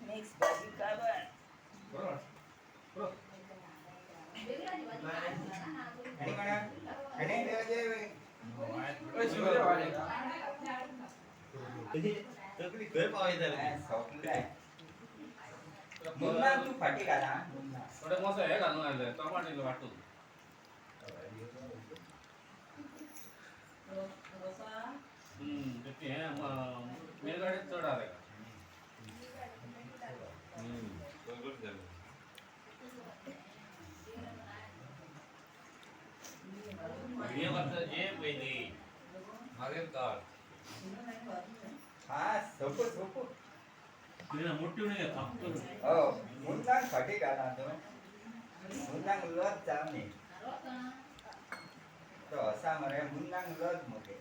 mix भाजी का बरोबर मुन्ना तू फाटी घाला थोडं मस्त हे घालून आलं टमाटे वाटून ते हे मेलगाडीत चढ आलाय का ये पहिले मागे काढ हा सोपं सोपं मोठी नाही हो मुन्ना फाटी घाला तो मुन्ना लत जाम नाही तो असा मरे मुन्ना लत मोठे